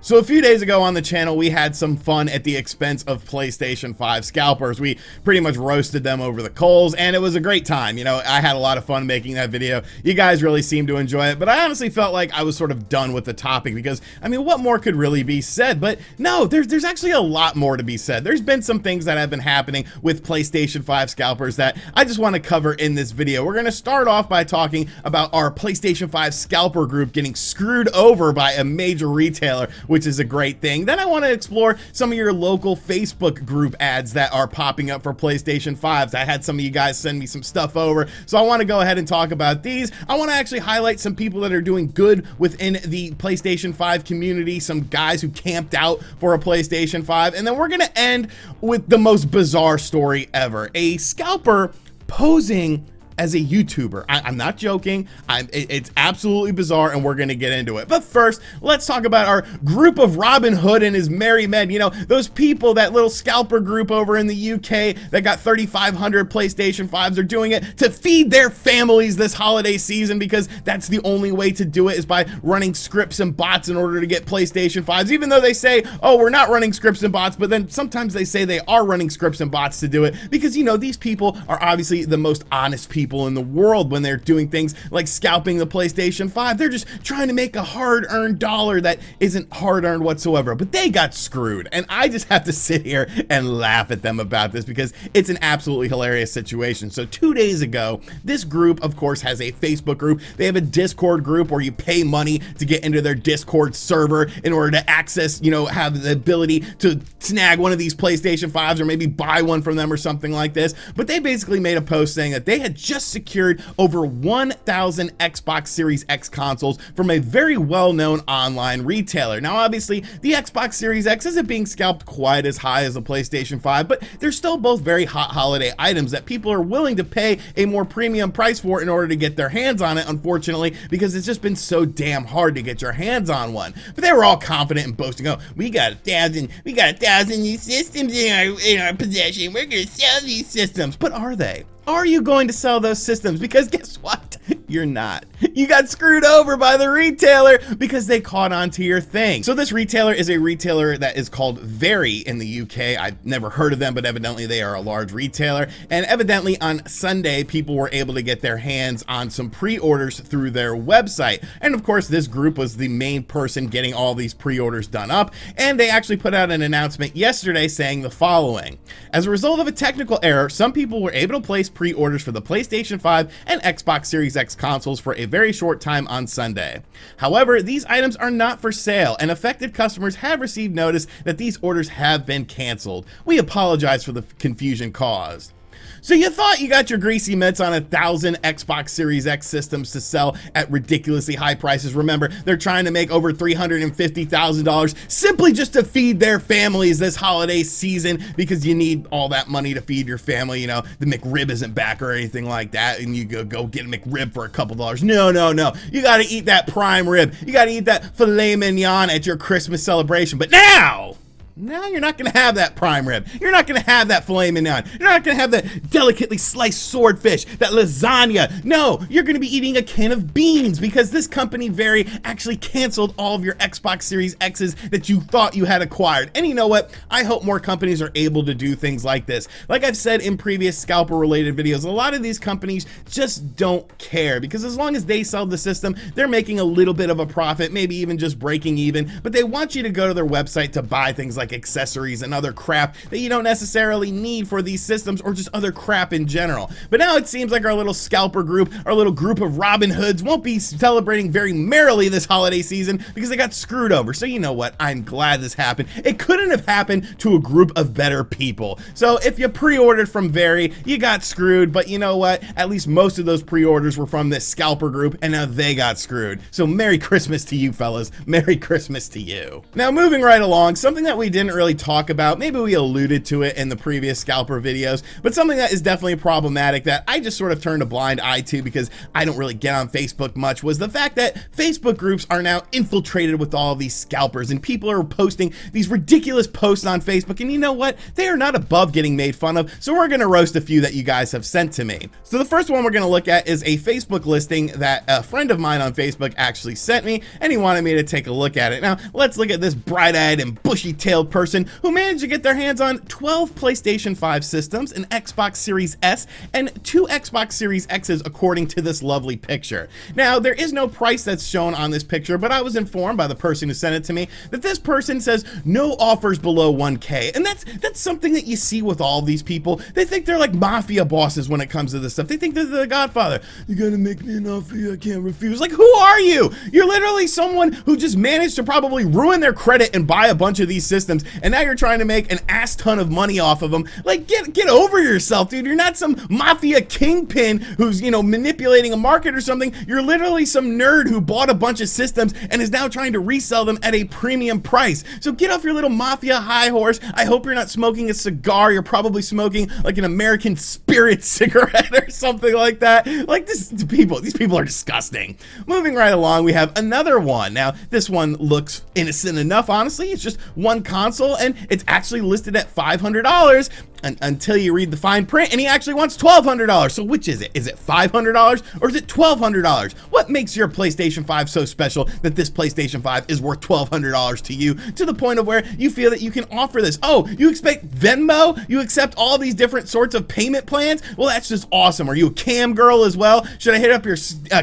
So a few days ago on the channel, we had some fun at the expense of PlayStation 5 scalpers. We pretty much roasted them over the coals, and it was a great time. You know, I had a lot of fun making that video. You guys really seemed to enjoy it, but I honestly felt like I was sort of done with the topic because, I mean, what more could really be said? But no, there's actually a lot more to be said. There's been some things that have been happening with PlayStation 5 scalpers that I just want to cover in this video. We're going to start off by talking about our PlayStation 5 scalper group getting screwed over by a major retailer, which is a great thing. Then I want to explore some of your local Facebook group ads that are popping up for PlayStation 5s. I had some of you guys send me some stuff over, so I want to go ahead and talk about these. I want to actually highlight some people that are doing good within the PlayStation 5 community, some guys who camped out for a PlayStation 5, and then we're going to end with the most bizarre story ever. A scalper posing as a YouTuber. I'm not joking. It's absolutely bizarre, and we're gonna get into it. But first, let's talk about our group of Robin Hood and his merry men. You know, those people, that little scalper group over in the UK that got 3,500 PlayStation 5s are doing it to feed their families this holiday season, because that's the only way to do it, is by running scripts and bots in order to get PlayStation 5s, even though they say, oh, we're not running scripts and bots, but then sometimes they say they are running scripts and bots to do it, because, you know, these people are obviously the most honest people in the world when they're doing things like scalping the PlayStation 5. They're just trying to make a hard-earned dollar that isn't hard-earned whatsoever, but they got screwed, and I just have to sit here and laugh at them about this because it's an absolutely hilarious situation. So 2 days ago, this group, of course, has a Facebook group. They have a Discord group where you pay money to get into their Discord server in order to access, you know, have the ability to snag one of these PlayStation 5s or maybe buy one from them or something like this. But they basically made a post saying that they had just secured over 1,000 Xbox Series X consoles from a very well-known online retailer. Now, obviously, the Xbox Series X isn't being scalped quite as high as the PlayStation 5, but they're still both very hot holiday items that people are willing to pay a more premium price for in order to get their hands on it, unfortunately, because it's just been so damn hard to get your hands on one. But they were all confident and boasting, oh, we got 1,000 new systems in our possession. We're gonna sell these systems. But are they? Are you going to sell those systems? Because guess what? You're not. You got screwed over by the retailer because they caught on to your thing. So this retailer is a retailer that is called Very in the UK. I've never heard of them, but evidently they are a large retailer. And evidently on Sunday, people were able to get their hands on some pre-orders through their website. And of course, this group was the main person getting all these pre-orders done up. And they actually put out an announcement yesterday saying the following: as a result of a technical error, some people were able to place pre-orders for the PlayStation 5 and Xbox Series X consoles for a very short time on Sunday. However, these items are not for sale, and affected customers have received notice that these orders have been canceled. We apologize for the confusion caused. So you thought you got your greasy mitts on 1,000 Xbox Series X systems to sell at ridiculously high prices. Remember, they're trying to make over $350,000 simply just to feed their families this holiday season, because you need all that money to feed your family. You know, the McRib isn't back or anything like that, and you go get a McRib for a couple dollars. No. You got to eat that prime rib. You got to eat that filet mignon at your Christmas celebration. But now you're not going to have that prime rib. You're not going to have that filet mignon. You're not going to have that delicately sliced swordfish, that lasagna. No, you're going to be eating a can of beans, because this company Very actually canceled all of your Xbox Series X's that you thought you had acquired. And you know what? I hope more companies are able to do things like this. Like I've said in previous scalper related videos, a lot of these companies just don't care, because as long as they sell the system, they're making a little bit of a profit, maybe even just breaking even, but they want you to go to their website to buy things like accessories and other crap that you don't necessarily need for these systems, or just other crap in general. But now it seems like our little scalper group, our little group of Robin Hoods, won't be celebrating very merrily this holiday season because they got screwed over. So you know what? I'm glad this happened. It couldn't have happened to a group of better people. So if you pre-ordered from Very, you got screwed, but you know what? At least most of those pre-orders were from this scalper group, and now they got screwed. So Merry Christmas to you fellas. Merry Christmas to you. Now moving right along, something that we didn't really talk about, maybe we alluded to it in the previous scalper videos, but something that is definitely problematic that I just sort of turned a blind eye to because I don't really get on Facebook much, was the fact that Facebook groups are now infiltrated with all of these scalpers, and people are posting these ridiculous posts on Facebook, and you know what? They are not above getting made fun of, so we're gonna roast a few that you guys have sent to me. So the first one we're gonna look at is a Facebook listing that a friend of mine on Facebook actually sent me, and he wanted me to take a look at it. Now, let's look at this bright-eyed and bushy-tailed person who managed to get their hands on 12 PlayStation 5 systems, an Xbox Series S, and 2 Xbox Series X's according to this lovely picture. Now, there is no price that's shown on this picture, but I was informed by the person who sent it to me that this person says no offers below 1K, and that's something that you see with all these people. They think they're like mafia bosses when it comes to this stuff. They think they're the Godfather. You gotta make me an offer I can't refuse. Like, who are you? You're literally someone who just managed to probably ruin their credit and buy a bunch of these systems, and now you're trying to make an ass ton of money off of them. Like, get over yourself, dude. You're not some mafia kingpin who's, you know, manipulating a market or something. You're literally some nerd who bought a bunch of systems and is now trying to resell them at a premium price. So get off your little mafia high horse. I hope you're not smoking a cigar. You're probably smoking like an American Spirit cigarette or something like that. Like, these people are disgusting. Moving right along, we have another one. Now, this one looks innocent enough, honestly. It's just one console, and it's actually listed at $500 until you read the fine print, and he actually wants $1,200. So which is it? Is it $500 or is it $1,200? What makes your PlayStation 5 so special that this PlayStation 5 is worth $1,200 to you, to the point of where you feel that you can offer this? Oh, you expect Venmo? You accept all these different sorts of payment plans? Well, that's just awesome. Are you a cam girl as well? Should I hit up your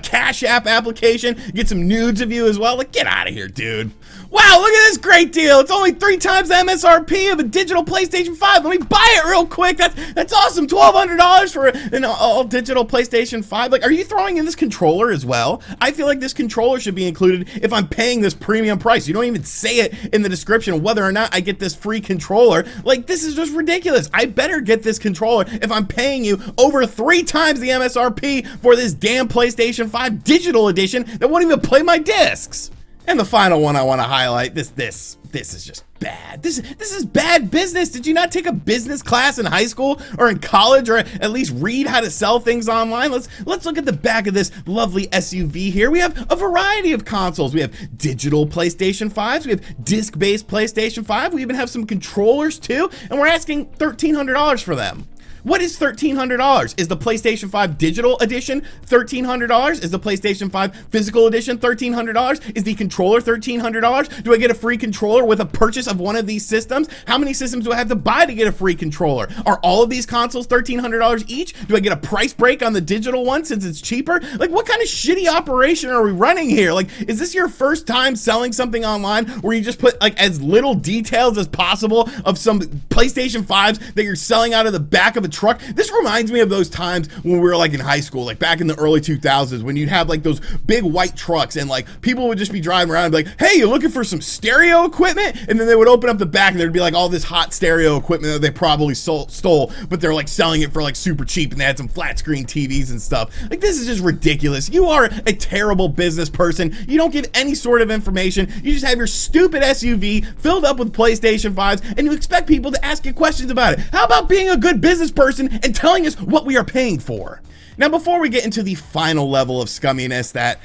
Cash App application, get some nudes of you as well? Like, get out of here, dude. Wow, look at this great deal. It's only 3 times the MSRP of a digital PlayStation 5. Let me buy it real quick. That's awesome. $1,200 for an all digital PlayStation 5. Like, are you throwing in this controller as well? I feel like this controller should be included if I'm paying this premium price. You don't even say it in the description whether or not I get this free controller. Like, this is just ridiculous. I better get this controller if I'm paying you over 3 times the MSRP for this damn PlayStation 5 digital edition that won't even play my discs. And the final one I want to highlight, this is just bad. This is bad business. Did you not take a business class in high school or in college, or at least read how to sell things online? Let's look at the back of this lovely SUV here. We have a variety of consoles. We have digital PlayStation 5s. We have disc-based PlayStation 5. We even have some controllers too, and we're asking $1,300 for them. What is $1,300? Is the PlayStation 5 digital edition $1,300? Is the PlayStation 5 physical edition $1,300? Is the controller $1,300? Do I get a free controller with a purchase of one of these systems? How many systems do I have to buy to get a free controller? Are all of these consoles $1,300 each? Do I get a price break on the digital one since it's cheaper? Like, what kind of shitty operation are we running here? Like, is this your first time selling something online where you just put like as little details as possible of some PlayStation 5s that you're selling out of the back of a truck? This reminds me of those times when we were like in high school, like back in the early 2000s, when you'd have like those big white trucks and like people would just be driving around and be like, hey, you looking for some stereo equipment? And then they would open up the back and there'd be like all this hot stereo equipment that they probably stole, but they're like selling it for like super cheap, and they had some flat screen TVs and stuff. Like, this is just ridiculous. You are a terrible business person. You don't give any sort of information. You just have your stupid SUV filled up with PlayStation 5s, and you expect people to ask you questions about it. How about being a good business person and telling us what we are paying for? Now, before we get into the final level of scumminess that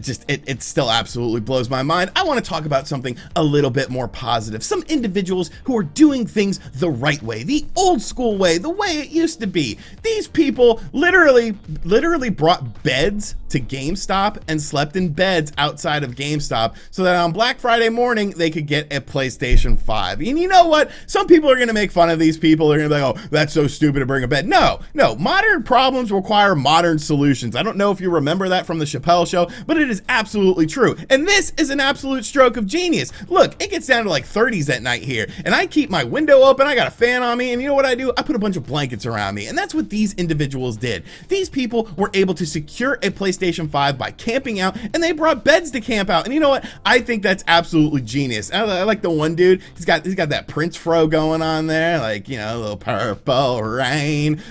just, it still absolutely blows my mind, I want to talk about something a little bit more positive. Some individuals who are doing things the right way, the old school way, the way it used to be. These people literally brought beds to GameStop and slept in beds outside of GameStop so that on Black Friday morning they could get a PlayStation 5. And you know what? Some people are going to make fun of these people. They're going to be like, oh, that's so stupid to bring a bed. No, modern problems require modern solutions. I don't know if you remember that from the Chappelle Show, but it is absolutely true. And this is an absolute stroke of genius. Look, it gets down to like 30s at night here, and I keep my window open, I got a fan on me, and you know what I do? I put a bunch of blankets around me, and that's what these individuals did. These people were able to secure a PlayStation 5 by camping out, and they brought beds to camp out. And you know what? I think that's absolutely genius. I like the one dude, he's got that Prince fro going on there, like, you know, a little purple rain,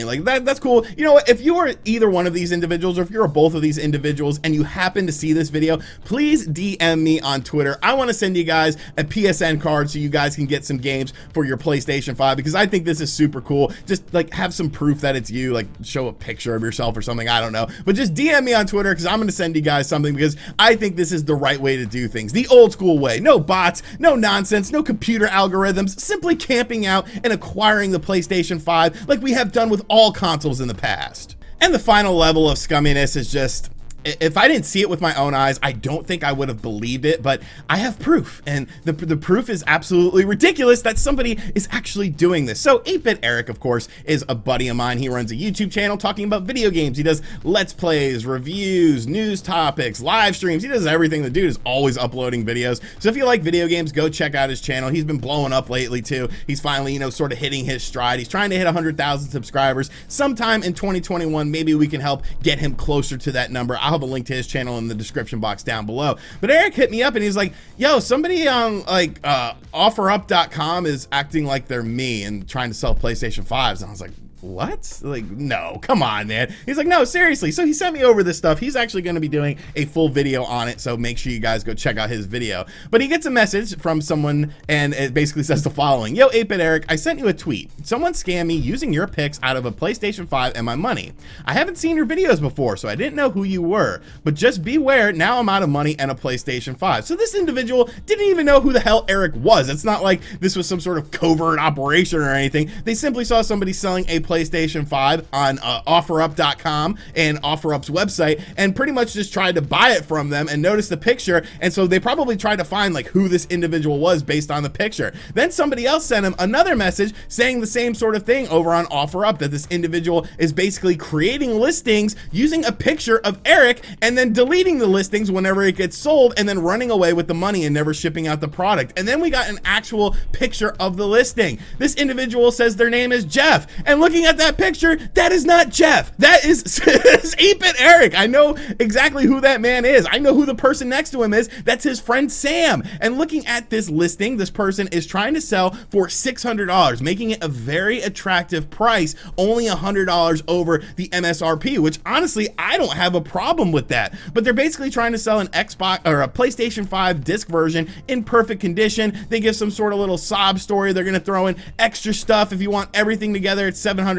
like that's cool. You know what? If you are either one of these individuals, or if you're both of these individuals, individuals and you happen to see this video, please DM me on Twitter. I want to send you guys a PSN card so you guys can get some games for your PlayStation 5, because I think this is super cool. Just like have some proof that it's you, like show a picture of yourself or something, I don't know, but just DM me on Twitter, because I'm going to send you guys something, because I think this is the right way to do things, the old school way. No bots, no nonsense, no computer algorithms, simply camping out and acquiring the PlayStation 5 like we have done with all consoles in the past. And the final level of scumminess is just, if I didn't see it with my own eyes, I don't think I would have believed it, but I have proof, and the proof is absolutely ridiculous that somebody is actually doing this. So 8-Bit Eric, of course, is a buddy of mine. He runs a YouTube channel talking about video games. He does Let's Plays, reviews, news topics, live streams. He does everything. The dude is always uploading videos. So if you like video games, go check out his channel. He's been blowing up lately too. He's finally, you know, sort of hitting his stride. He's trying to hit 100,000 subscribers. Sometime in 2021, maybe we can help get him closer to that number. I'll have a link to his channel in the description box down below. But Eric hit me up and he's like, yo, somebody on like offerup.com is acting like they're me and trying to sell PlayStation 5s. And I was like, what? Like, no, come on, man. He's like, no, seriously. So he sent me over this stuff. He's actually going to be doing a full video on it, so make sure you guys go check out his video. But he gets a message from someone and it basically says the following: yo, 8-Bit Eric, I sent you a tweet. Someone scammed me using your pics out of a PlayStation 5 and my money. I haven't seen your videos before, so I didn't know who you were, but just beware, now I'm out of money and a PlayStation 5. So this individual didn't even know who the hell Eric was. It's not like this was some sort of covert operation or anything. They simply saw somebody selling a PlayStation 5 on offerup.com and OfferUp's website, and pretty much just tried to buy it from them and noticed the picture, and so they probably tried to find like who this individual was based on the picture. Then somebody else sent him another message saying the same sort of thing over on OfferUp, that this individual is basically creating listings using a picture of Eric and then deleting the listings whenever it gets sold and then running away with the money and never shipping out the product. And then we got an actual picture of the listing. This individual says their name is Jeff, and looking at that picture, that is not Jeff. That is 8-Bit Eric. I know exactly who that man is. I know who the person next to him is. That's his friend Sam. And looking at this listing, this person is trying to sell for $600, making it a very attractive price, only $100 over the MSRP, which honestly, I don't have a problem with that. But they're basically trying to sell an Xbox or a PlayStation 5 disc version in perfect condition. They give some sort of little sob story. They're going to throw in extra stuff. If you want everything together, it's $770,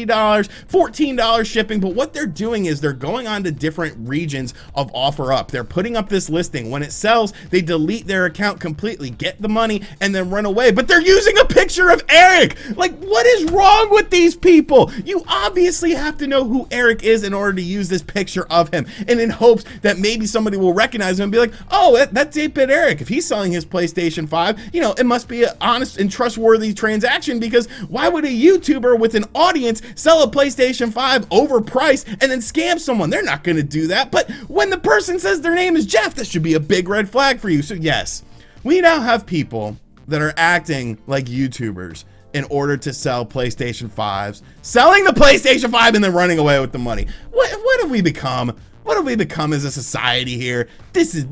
$14 shipping. But what they're doing is they're going on to different regions of OfferUp. They're putting up this listing. When it sells, they delete their account completely, get the money, and then run away. But they're using a picture of Eric. Like, what is wrong with these people? You obviously have to know who Eric is in order to use this picture of him, and in hopes that maybe somebody will recognize him and be like, oh, that's 8-Bit Eric. If he's selling his PlayStation 5, you know, it must be an honest and trustworthy transaction, because why would a YouTuber with an audience sell a PlayStation 5 overpriced and then scam someone? They're not going to do that. But when the person says their name is Jeff, that should be a big red flag for you. So yes, we now have people that are acting like YouTubers in order to sell PlayStation 5s, selling the PlayStation 5 and then running away with the money. What have we become? What have we become as a society here? This is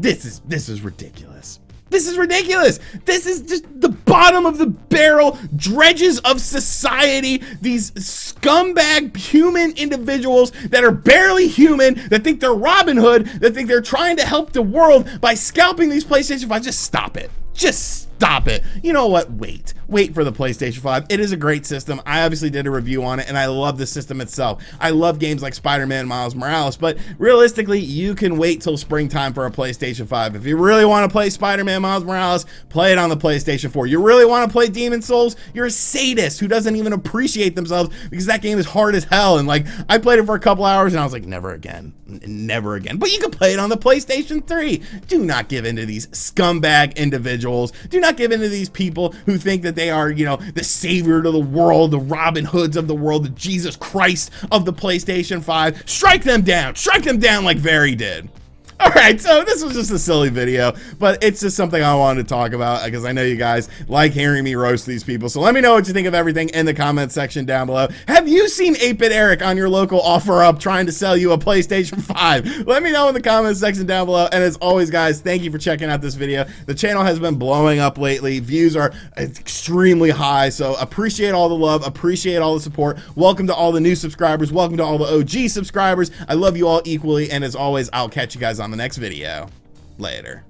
ridiculous. This is ridiculous. This is just the bottom of the barrel dredges of society. These scumbag human individuals that are barely human, that think they're Robin Hood, that think they're trying to help the world by scalping these PlayStation 5. Just stop it. Just stop it. You know what? Wait for the PlayStation 5. It is a great system. I obviously did a review on it, and I love the system itself. I love games like Spider-Man Miles Morales, but realistically, you can wait till springtime for a PlayStation 5. If you really want to play Spider-Man Miles Morales, play it on the PlayStation 4. You really want to play Demon's Souls? You're a sadist who doesn't even appreciate themselves, because that game is hard as hell, and like, I played it for a couple hours, and I was like, never again. Never again. But you can play it on the PlayStation 3. Do not give in to these scumbag individuals. Do not give in to these people who think that they are, you know, the savior to the world, the Robin Hoods of the world, the Jesus Christ of the PlayStation 5. Strike them down like Very did. All right, so this was just a silly video, but it's just something I wanted to talk about because I know you guys like hearing me roast these people. So let me know what you think of everything in the comment section down below. Have you seen 8-Bit Eric on your local OfferUp trying to sell you a PlayStation 5? Let me know in the comment section down below. And as always, guys, thank you for checking out this video. The channel has been blowing up lately. Views are extremely high, so appreciate all the love, appreciate all the support. Welcome to all the new subscribers. Welcome to all the OG subscribers. I love you all equally, and as always, I'll catch you guys on the next video. Later.